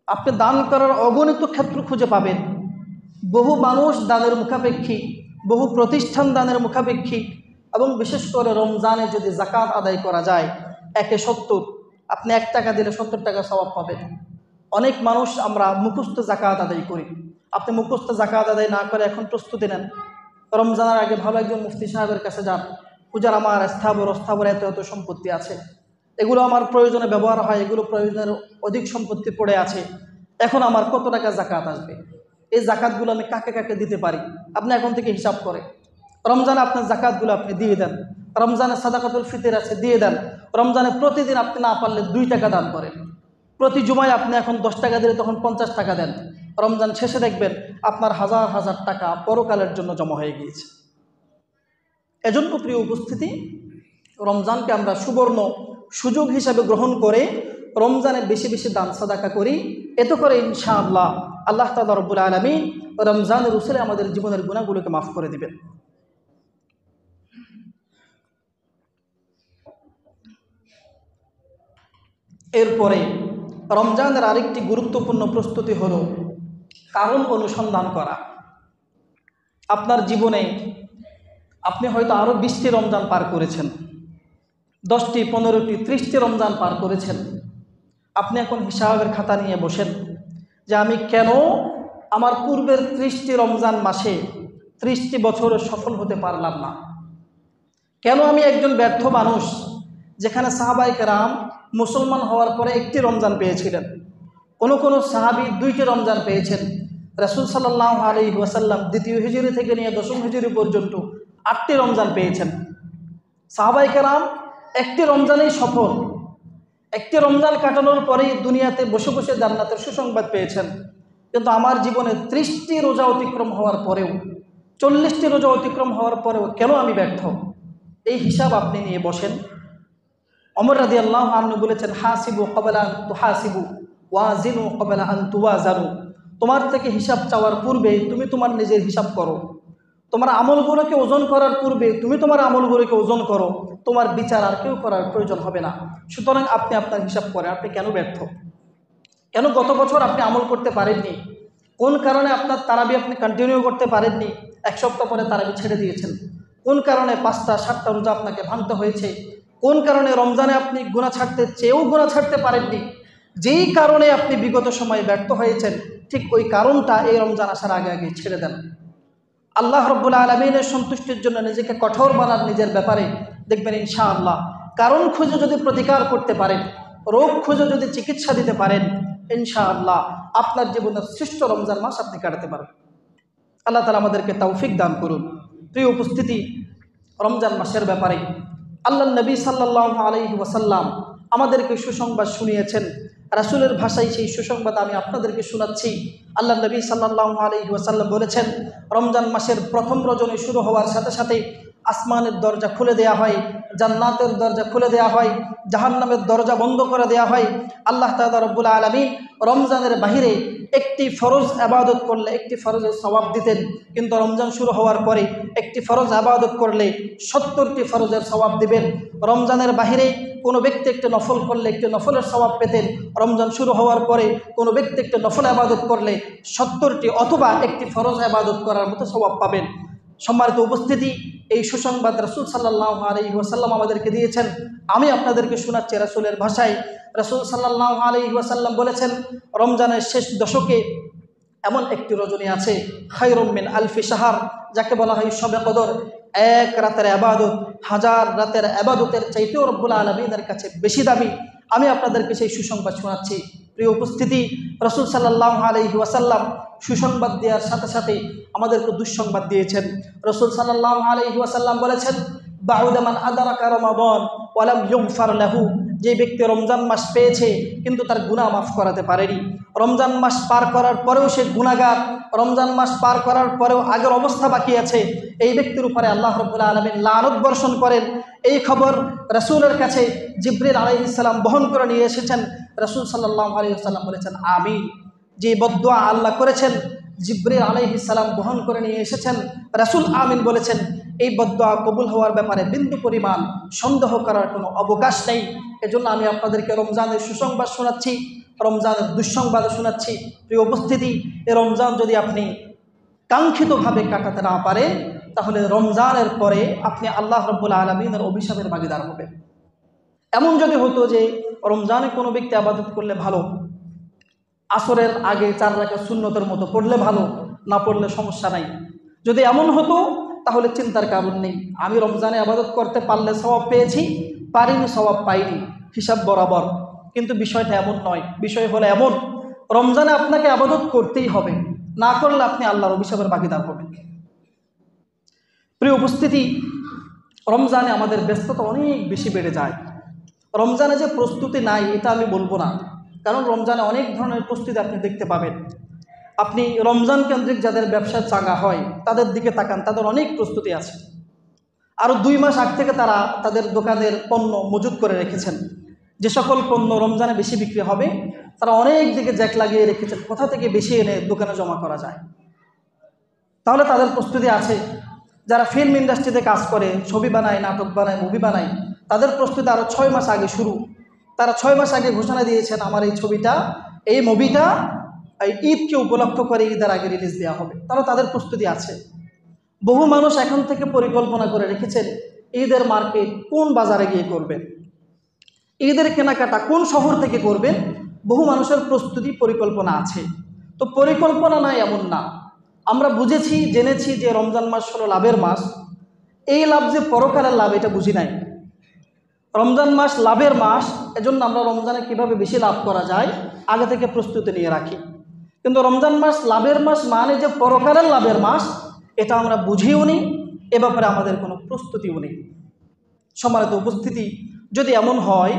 Speaker 1: আপনি দান করার অগণিত ক্ষেত্র খুঁজে পাবেন, বহু মানুষ দানের মুখাপেক্ষী, বহু প্রতিষ্ঠান দানের মুখাপেক্ষী, এবং বিশেষ করে রমজানে যদি যাকাত আদায় করা যায় 1/70, আপনি 1 টাকা দিলে 70 টাকা সওয়াব পাবেন। অনেক মানুষ আমরা মুখস্থ যাকাত আদায় করি, আপনি মুখস্থ যাকাত আদায় না করে এখন প্রস্তুতি নেন, রমজানের আগে ভালো একজন মুফতি সাহেবের কাছে যান, হুজুর আমার স্থাবর এত এত সম্পত্তি আছে, এগুলো আমার প্রয়োজনে ব্যবহার হয়, এগুলো প্রয়োজনের অধিক সম্পত্তি পড়ে আছে, এখন আমার কত টাকা যাকাত আসবে, এই যাকাতগুলো আমি কাকে কাকে দিতে পারি, আপনি এখন থেকে হিসাব করে রমজানে আপনার যাকাতগুলো আপনি দিয়ে দেন। রমজানে সাদাকাতুল ফিতর আছে, দিয়ে দেন। রমজানে প্রতিদিন আপনি না পারলে 2 টাকা দান করেন, প্রতি জুমায় আপনি এখন 10 টাকা দিলে তখন 50 টাকা দেন, রমজান শেষে দেখবেন আপনার হাজার হাজার টাকা পরকালের জন্য জমা হয়ে গিয়েছে। এজন্য প্রিয় উপস্থিতি, রমজানকে আমরা সুবর্ণ সুযোগ হিসাবে গ্রহণ করে রমজানে বেশি বেশি দান সাদাকা করি, এতে করে ইনশাআল্লাহ আল্লাহ তাআলা রব্বুল আলামিন রমজানের উসিলায় আমাদের জীবনের গুনাহগুলোকে মাফ করে দিবেন। এরপরে রমজানের আরেকটি গুরুত্বপূর্ণ প্রস্তুতি হলো কারণ অনুসন্ধান করা। আপনার জীবনে আপনি হয়তো আরও 20টি রমজান পার করেছেন, 10টি 15টি 30টি রমজান পার করেছেন, আপনি এখন হিসাবের খাতা নিয়ে বসেন যে আমি কেন আমার পূর্বের 30টি রমজান মাসে 30টি বছরে সফল হতে পারলাম না, কেন আমি একজন ব্যর্থ মানুষ, যেখানে সাহাবায়ে কেরাম মুসলমান হওয়ার পরে 1টি রমজান পেয়েছিলেন, কোনো সাহাবী 2টি রমজান পেয়েছেন, রাসূল সাল্লাল্লাহু আলাইহি ওয়াসাল্লাম 2য় হিজরি থেকে নিয়ে 10ম হিজরি পর্যন্ত 8টি রমজান পেয়েছেন। সাহাবায়ে কেরাম 1টি রমজানেই সফল, 1টি রমজান কাটানোর পরেই দুনিয়াতে বসে বসে জান্নাতের সুসংবাদ পেয়েছেন। কিন্তু আমার জীবনে 30টি রোজা অতিক্রম হওয়ার পরেও 40টি রোজা অতিক্রম হওয়ার পরেও কেন আমি ব্যর্থ? এই হিসাব আপনি নিয়ে বসেন। ওমর রাদিয়াল্লাহু আনহু বলেছেন, হাসিবু ক্বাবলা আন তুহাসিবু ওয়াজিনু ক্বাবলা আন তুওয়াজানু। তোমার থেকে হিসাব চাওয়ার পূর্বে তুমি তোমার নিজের হিসাব করো। তোমার আমলগুলোকে ওজন করার পূর্বে তুমি তোমার আমলগুলোকে ওজন করো। তোমার বিচার আর কেউ করার প্রয়োজন হবে না। সুতরাং আপনি আপনার হিসাব করেন, আপনি কেন ব্যর্থ? কেন গত বছর আপনি আমল করতে পারেননি? কোন কারণে আপনার তারাবি আপনি কন্টিনিউ করতে পারেননি? এক সপ্তাহ পরে তারাবি ছেড়ে দিয়েছেন। কোন কারণে 5টা 7টা রোজা আপনাকে ভাঙতে হয়েছে? কোন কারণে রমজানে আপনি গুনাহ ছাড়তে চেয়েও গুনাহ ছাড়তে পারেননি? যেই কারণে আপনি বিগত সময়ে ব্যর্থ হয়েছেন, ঠিক ওই কারণটা এই রমজান আসার আগে আগে ছেড়ে দেন। আল্লাহ রাব্বুল আলামিনের সন্তুষ্টির জন্য নিজেকে কঠোর বানান নিজের ব্যাপারে। দেখবেন ইনশাআল্লাহ কারণ খুঁজে যদি প্রতিকার করতে পারেন, রোগ খুঁজে যদি চিকিৎসা দিতে পারেন, ইনশাআল্লাহ আপনার জীবনের শ্রেষ্ঠ রমজান মাস আপনি কাটাতে পারেন। আল্লাহ তাআলা আমাদেরকে তৌফিক দান করুন। প্রিয় উপস্থিতি, রমজান মাসের ব্যাপারে আল্লাহ নবী সাল্লাল্লাহু আলাইহি ওয়াসাল্লাম আমাদেরকে সুসংবাদ শুনিয়েছেন। রাসূলের ভাষায় সেই সুসংবাদ আমি আপনাদেরকে শোনাচ্ছি। আল্লাহ নবী সাল্লাল্লাহু আলাইহি ওয়াসাল্লাম বলেছেন, রমজান মাসের প্রথম রজনী শুরু হওয়ার সাথে সাথে আসমানের দরজা খুলে দেয়া হয়, জান্নাতের দরজা খুলে দেয়া হয়, জাহান্নামের দরজা বন্ধ করে দেয়া হয়। আল্লাহ তাআলা রব্বুল আলামিন রমজানের বাহিরে একটি ফরজ ইবাদত করলে একটি ফরজের সওয়াব দিতেন, কিন্তু রমজান শুরু হওয়ার পরে একটি ফরজ ইবাদত করলে 70টি ফরজের সওয়াব দিবেন। রমজানের বাহিরে কোনো ব্যক্তি একটি নফল করলে একটি নফলের সওয়াব পেতেন। রমজান শুরু হওয়ার পরে কোনো ব্যক্তি একটি নফল ইবাদত করলে 70টি অথবা একটি ফরজ ইবাদত করার মতো সওয়াব পাবেন। সম্মানিত উপস্থিতি, এই সুসংবাদ রাসূল সাল্লাল্লাহু আলাইহি ওয়াসাল্লাম আমাদেরকে দিয়েছেন। আমি আপনাদেরকে শোনাচ্ছি রাসূলের ভাষায়। রাসূল সাল্লাল্লাহু আলাইহি ওয়াসাল্লাম বলেছেন, রমজানের শেষ দশকে এমন একটি রজনী আছে, খায়রুম মিন আলফি শাহর, যাকে বলা হয় শবে কদর। এক রাতের ইবাদত 1000 রাতের ইবাদতের চাইতেও রব্বুল আলামিনের কাছে বেশি দামি। আমি আপনাদেরকে সেই সুসংবাদ শোনাচ্ছি। প্রিয় উপস্থিতি, রাসূল সাল্লাল্লাহু আলাইহি ওয়াসাল্লাম সুসংবাদ দেওয়ার সাথে সাথে আমাদেরকে দুঃসংবাদ দিয়েছেন। রাসূল সাল্লাল্লাহু আলাইহি ওয়াসাল্লাম বলেছেন, বাউদা মান আদরাকা রমাদান ওয়া লাম ইগফার লাহু, যে ব্যক্তি রমজান মাস পেয়েছে কিন্তু তার গুনাহ মাফ করাতে পারেনি, রমজান মাস পার করার পরেও সে গুনাহগার, রমজান মাস পার করার পরেও আগের অবস্থা বাকি আছে, এই ব্যক্তির উপরে আল্লাহ রাব্বুল আলামিন লানত বর্ষণ করেন। এই খবর রাসূলের কাছে জিবরিল আলাইহিস সালাম বহন করে নিয়ে এসেছেন। রাসূল সাল্লাল্লাহু আলাইহি ওয়াসাল্লাম বলেছেন আমিন। যে বদদুয়া আল্লাহ করেছেন, জিবরিল আলাইহিস সালাম বহন করে নিয়ে এসেছেন, রাসূল আমিন বলেছেন। এই বদদুয়া কবুল হওয়ার ব্যাপারে বিন্দু পরিমাণ সন্দেহ করার কোনো অবকাশ নেই। এজন্য আমি আপনাদেরকে রমজানের সুসংবাদ শোনাচ্ছি, রমজানের দুঃসংবাদ শোনাচ্ছি। প্রিয় উপস্থিতি, এই রমজান যদি আপনি কাঙ্ক্ষিতভাবে কাটাতে না পারেন, তাহলে রমজানের পরে আপনি আল্লাহ রাব্বুল আলামিনের অভিশাপের ভাগীদার হবেন। এমন যদি হতো যে রমজানে কোনো ব্যক্তি ইবাদত করলে ভালো, আসরের আগে 4 রাকাত সুন্নতের মতো পড়লে ভালো, না পড়লে সমস্যা নাই, যদি এমন হতো তাহলে চিন্তার কারণ নেই। আমি রমজানে ইবাদত করতে পারলে সওয়াব পেয়েছি, পারিনি সওয়াব পাইনি, হিসাব বরাবর। কিন্তু বিষয়টা এমন নয়। বিষয় হলো এমন, রমজানে আপনাকে ইবাদত করতেই হবে, না করলে আপনি আল্লাহর অভিশাপের ভাগীদার হবেন। প্রিয় উপস্থিতি, রমজানে আমাদের ব্যস্ততা অনেক বেশি বেড়ে যায়। রমজানে যে প্রস্তুতি নাই এটা আমি বলবো না, কারণ রমজানে অনেক ধরনের প্রস্তুতি আপনি দেখতে পাবেন। আপনি রমজান কেন্দ্রিক যাদের ব্যবসা চাঙ্গা হয় তাদের দিকে তাকান, তাদের অনেক প্রস্তুতি আছে। আরও 2 মাস আগ থেকে তারা তাদের দোকানের পণ্য মজুত করে রেখেছেন। যে সকল পণ্য রমজানে বেশি বিক্রি হবে তারা অনেক দিকে জ্যাক লাগিয়ে রেখেছেন, কোথা থেকে বেশি এনে দোকানে জমা করা যায়। তাহলে তাদের প্রস্তুতি আছে। যারা ফিল্ম ইন্ডাস্ট্রিতে কাজ করে, ছবি বানায়, নাটক বানায়, মুভি বানায়, তাদের প্রস্তুতি আরও 6 মাস আগে শুরু। তারা 6 মাস আগে ঘোষণা দিয়েছেন, আমার এই ছবিটা, এই মুভিটা এই ঈদকে উপলক্ষ করে ঈদের আগে রিলিজ দেওয়া হবে। তাহলে তাদের প্রস্তুতি আছে। বহু মানুষ এখন থেকে পরিকল্পনা করে রেখেছেন ঈদের মার্কেট কোন বাজারে গিয়ে করবেন, ঈদের কেনাকাটা কোন শহর থেকে করবেন। বহু মানুষের প্রস্তুতি পরিকল্পনা আছে। তো পরিকল্পনা নাই এমন না, আমরা বুঝেছি জেনেছি যে রমজান মাস হলো লাভের মাস। এই লাভ যে পরকালের লাভ এটা বুঝি নাই। রমজান মাস লাভের মাস, এজন্য আমরা রমজানে কিভাবে বেশি লাভ করা যায় আগে থেকে প্রস্তুতি নিয়ে রাখি। কিন্তু রমজান মাস লাভের মাস মানে যে পরকালের লাভের মাস, এটা আমরা বুঝিও নি, এ ব্যাপারে আমাদের কোনো প্রস্তুতিও নেই। সম্মানিত উপস্থিতি, যদি এমন হয়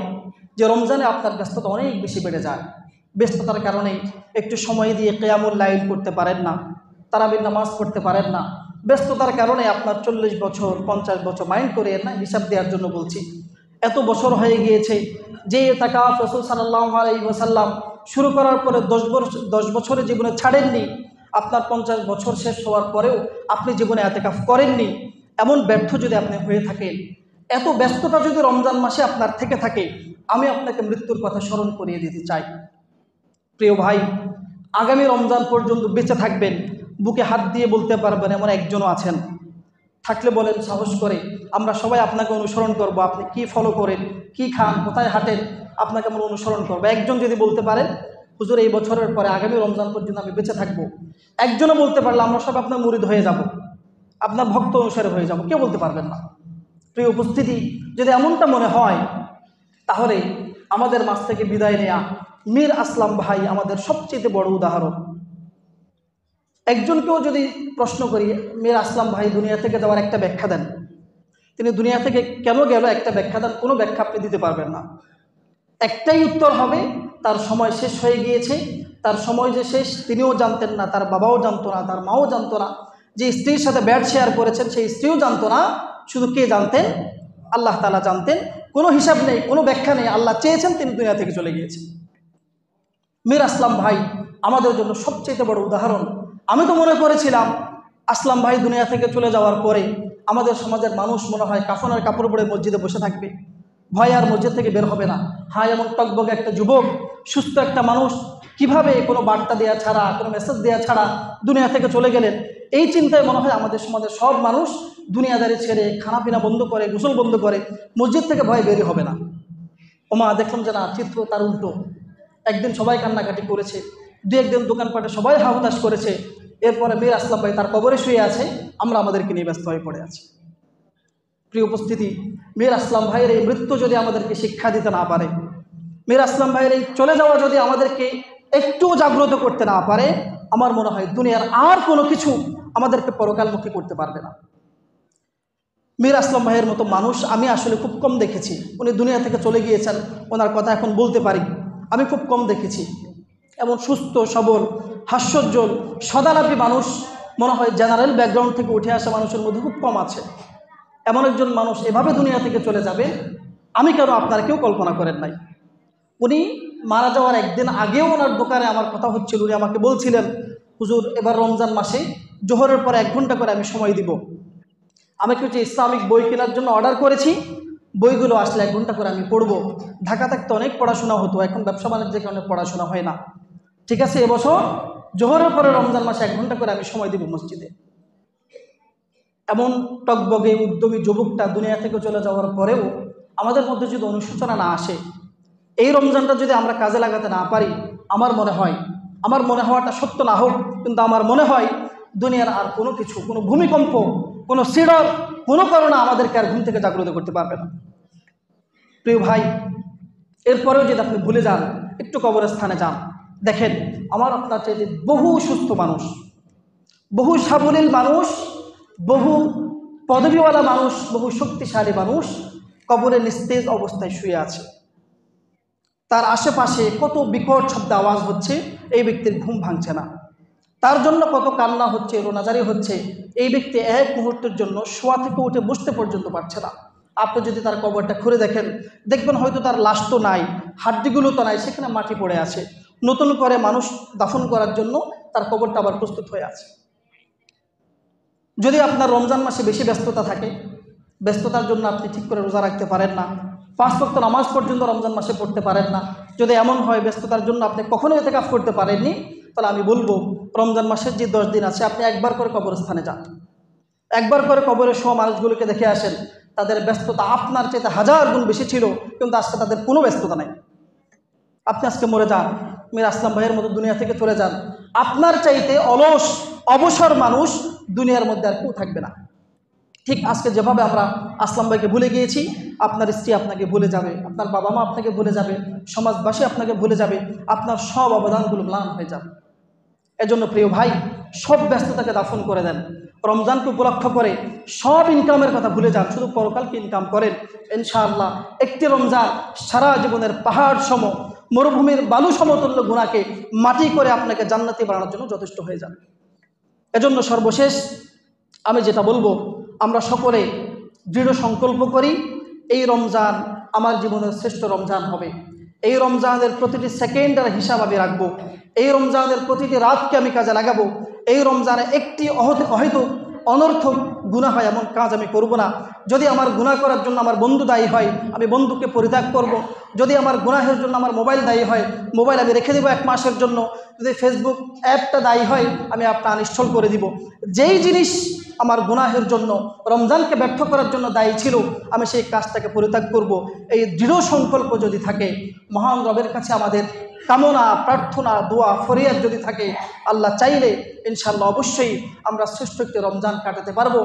Speaker 1: যে রমজানে আপনার ব্যস্ততা অনেক বেশি বেড়ে যায়, ব্যস্ততার কারণে একটু সময় দিয়ে কিয়ামুল লাইল করতে পারেন না, তারাবির নামাজ পড়তে পারেন না, ব্যস্ততার কারণে আপনার 40 বছর 50 বছর মাইন্ড করে না, হিসাব দেওয়ার জন্য বলছি। এত বছর হয়ে গিয়েছে যে এতেকাফ রাসূল সাল্লাল্লাহু আলাইহি ওয়াসাল্লাম শুরু করার পরে 10 বছরে জীবনে ছাড়েননি, আপনার 50 বছর শেষ হওয়ার পরেও আপনি জীবনে এতেকাফ করেননি, এমন ব্যর্থ যদি আপনি হয়ে থাকেন, এত ব্যস্ততা যদি রমজান মাসে আপনার থেকে থাকে, আমি আপনাকে মৃত্যুর কথা স্মরণ করিয়ে দিতে চাই। প্রিয় ভাই, আগামী রমজান পর্যন্ত বেঁচে থাকবেন, বুকে হাত দিয়ে বলতে পারবেন এমন একজনও আছেন? থাকলে বলেন সাহস করে, আমরা সবাই আপনাকে অনুসরণ করব। আপনি কি ফলো করেন, কি খান, কোথায় হাঁটেন, আপনাকে আমরা অনুসরণ করবো। একজন যদি বলতে পারেন হুজুর এই বছরের পরে আগামী রমজান পর্যন্ত আমি বেঁচে থাকবো, একজনও বলতে পারলে আমরা সব আপনার মুরিদ হয়ে যাব, আপনার ভক্ত অনুসারে হয়ে যাব, কেউ বলতে পারবেন না। প্রিয় উপস্থিতি, যদি এমনটা মনে হয় তাহলে আমাদের মাঝ থেকে বিদায় নেয়া মীর আসলাম ভাই আমাদের সবচেয়ে বড় উদাহরণ। একজনকেও যদি প্রশ্ন করি মীর আসলাম ভাই দুনিয়া থেকে যাওয়ার একটা ব্যাখ্যা দেন, তিনি দুনিয়া থেকে কেন গেল একটা ব্যাখ্যা দেন, কোনো ব্যাখ্যা আপনি দিতে পারবেন না। একটাই উত্তর হবে, তার সময় শেষ হয়ে গিয়েছে। তার সময় যে শেষ তিনিও জানতেন না, তার বাবাও জানতো না, তার মাও জানতো না। যে স্ত্রীর সাথে ব্যাড শেয়ার করেছেন সেই স্ত্রীও জানতো না, শুধু কে জানতেন? আল্লাহ তাআলা জানতেন। কোনো হিসাব নেই, কোনো ব্যাখ্যা নেই, আল্লাহ চেয়েছেন, তিনি দুনিয়া থেকে চলে গিয়েছেন। মীর আসলাম ভাই আমাদের জন্য সবচেয়ে বড় উদাহরণ। আমি তো মনে করেছিলাম আসলাম ভাই দুনিয়া থেকে চলে যাওয়ার পরে আমাদের সমাজের মানুষ মনে হয় কাফনের কাপড় পরে মসজিদে বসে থাকবে, ভয় আর মসজিদ থেকে বের হবে না। হ্যাঁ, এমন টকবগে একটা যুবক, সুস্থ একটা মানুষ কিভাবে কোনো বার্তা দেওয়া ছাড়া, কোনো মেসেজ দেওয়া ছাড়া দুনিয়া থেকে চলে গেলেন, এই চিন্তায় মনে হয় আমাদের সমাজের সব মানুষ দুনিয়াদারি ছেড়ে খানাপিনা বন্ধ করে, গোসল বন্ধ করে মসজিদ থেকে ভয় বেরই হবে না। ওমা দেখলাম যে না, চিত্র তার উল্টো। একদিন সবাই কান্নাকাটি করেছে, দু একদিন দোকানপাটে সবাই হাহুতাশ করেছে, এরপরে মীর আসলাম ভাই তার কবরে শুয়ে আছে, আমরা আমাদেরকে নিয়ে ব্যস্ত হয়ে পড়ে আছি। প্রিয় উপস্থিতি, মীর আসলাম ভাইয়ের এই মৃত্যু যদি আমাদেরকে শিক্ষা দিতে না পারে, মীর আসলাম ভাইয়ের এই চলে যাওয়া যদি আমাদেরকে একটু জাগ্রত করতে না পারে, আমার মনে হয় দুনিয়ার আর কোনো কিছু আমাদেরকে পরকালমুখী করতে পারবে না। মীর আসলাম ভাইয়ের মতো মানুষ আমি আসলে খুব কম দেখেছি। উনি দুনিয়া থেকে চলে গিয়েছেন, ওনার কথা এখন বলতে পারি, আমি খুব কম দেখেছি। এমন সুস্থ সবল হাস্যোজ্জ্বল সদালাপী মানুষ মনে হয় জেনারেল ব্যাকগ্রাউন্ড থেকে উঠে আসা মানুষের মধ্যে খুব কম আছে। এমন একজন মানুষ এভাবে দুনিয়া থেকে চলে যাবে, আমি কেন আপনারা কেউ কল্পনা করেন নাই। উনি মারা যাওয়ার একদিন আগেও ওনার দোকানে আমার কথা হচ্ছিল, উনি আমাকে বলছিলেন হুজুর এবার রমজান মাসে জোহরের পরে 1 ঘন্টা করে আমি সময় দিব, আমি কিছু ইসলামিক বই কেনার জন্য অর্ডার করেছি, বইগুলো আসলে 1 ঘন্টা করে আমি পড়বো। ঢাকা থাকতে অনেক পড়াশোনা হতো, এখন ব্যবসা বাণিজ্যের কারণে পড়াশোনা হয় না। ঠিক আছে, এবছর জোহরের পরে রমজান মাসে 1 ঘন্টা করে আমি সময় দিব মসজিদে। এমন টকবগে উদ্যমী যুবকটা দুনিয়া থেকে চলে যাওয়ার পরেও আমাদের মধ্যে যদি অনুশোচনা না আসে, এই রমজানটা যদি আমরা কাজে লাগাতে না পারি, আমার মনে হওয়াটা সত্য না হোক, কিন্তু আমার মনে হয় দুনিয়ার আর কোনো কিছু, কোনো ভূমিকম্প, কোনো সিডর, কোনো করোনা আমাদেরকে আর ঘুম থেকে জাগ্রত করতে পারবে না। প্রিয় ভাই, এরপরেও যদি আপনি ভুলে যান, একটু কবরস্থানে যান, দেখেন আমার আপনার চাইতে বহু সুস্থ মানুষ, বহু সাবলীল মানুষ, বহু পদবীওয়ালা মানুষ, বহু শক্তিশালী মানুষ কবরে নিস্তেজ অবস্থায় শুয়ে আছে। তার আশেপাশে কত বিকট শব্দ আওয়াজ হচ্ছে, এই ব্যক্তির ঘুম ভাঙছে না। তার জন্য কত কান্না হচ্ছে, রোনাজারি হচ্ছে, এই ব্যক্তি এক মুহূর্তের জন্য শোয়া থেকে উঠে বসতে পর্যন্ত পারছে না। আপনি যদি তার কবরটা খুঁড়ে দেখেন, দেখবেন হয়তো তার লাশ তো নাই, হাড্ডিগুলো তো নাই, সেখানে মাটি পড়ে আছে। নতুন করে মানুষ দাফন করার জন্য তার কবরটা আবার প্রস্তুত হয়ে আছে। যদি আপনার রমজান মাসে বেশি ব্যস্ততা থাকে, ব্যস্ততার জন্য আপনি ঠিক করে রোজা রাখতে পারেন না, 5 ওয়াক্ত নামাজ পর্যন্ত রমজান মাসে পড়তে পারেন না, যদি এমন হয় ব্যস্ততার জন্য আপনি কখনোই ইতিকাফ করতে পারেননি, তাহলে আমি বলবো রমজান মাসের যে 10 দিন আছে আপনি একবার করে কবরস্থানে যান, একবার করে কবরে শোয়া মানুষগুলোকে দেখে আসেন। তাদের ব্যস্ততা আপনার চাইতে 1000 গুণ বেশি ছিল, কিন্তু আজকে তাদের কোনো ব্যস্ততা নাই। আপনি আজকে মরে যান, মীর আসলাম ভাইয়ের মতো দুনিয়া থেকে চলে যান, আপনার চাইতে অলস অবসর মানুষ দুনিয়ার মধ্যে আর কেউ থাকবে না। ঠিক আজকে যেভাবে আমরা আসলাম ভাইকে ভুলে গিয়েছি, আপনার স্ত্রী আপনাকে ভুলে যাবে, আপনার বাবা মা আপনাকে ভুলে যাবে, সমাজবাসী আপনাকে ভুলে যাবে, আপনার সব অবদানগুলো ম্লান হয়ে যাবে। এজন্য প্রিয় ভাই, সব ব্যস্ততাকে দাফন করে দেন, রমজানকে উপলক্ষ করে সব ইনকামের কথা ভুলে যান, শুধু পরকালকে ইনকাম করেন। ইনশাআল্লাহ একটি রমজান সারা জীবনের পাহাড় সম, মরুভূমির বালু সমতুল্য গুনাহকে মাটি করে আপনাকে জান্নাতি বানানোর জন্য যথেষ্ট হয়ে যাবে। এজন্য সর্বশেষ আমি যেটা বলবো, আমরা সকলে দৃঢ় সংকল্প করি এই রমজান আমার জীবনের শ্রেষ্ঠ রমজান হবে। এই রমজানের প্রতিটি সেকেন্ডের হিসাব আমি রাখবো। এই রমজানের প্রতিটি রাতকে আমি কাজে লাগাবো। এই রমজানে একটি অহেতুক অনর্থক গুনাহ হয় এমন কাজ আমি করব না। যদি আমার গুনাহ করার জন্য আমার বন্ধু দায়ী হয়, আমি বন্ধুকে পরিত্যাগ করব। যদি আমার গুনাহের জন্য আমার মোবাইল দায়ী হয়, মোবাইল আমি রেখে দেবো 1 মাসের জন্য। যদি ফেসবুক অ্যাপটা দায়ী হয়, আমি অ্যাপটা আনইনস্টল করে দিব। যেই জিনিস আমার গুনাহের জন্য, রমজানকে ব্যর্থ করার জন্য দায়ী ছিল, আমি সেই কাজটাকে পরিত্যাগ করব। এই দৃঢ় সংকল্প যদি থাকে, মহান রবের কাছে আমাদের কামনা, প্রার্থনা, দোয়া, ফরিয়াদ যদি থাকে, আল্লাহ চাইলে ইনশাআল্লাহ অবশ্যই আমরা শ্রেষ্ঠ একটি রমজান কাটাতে পারবো।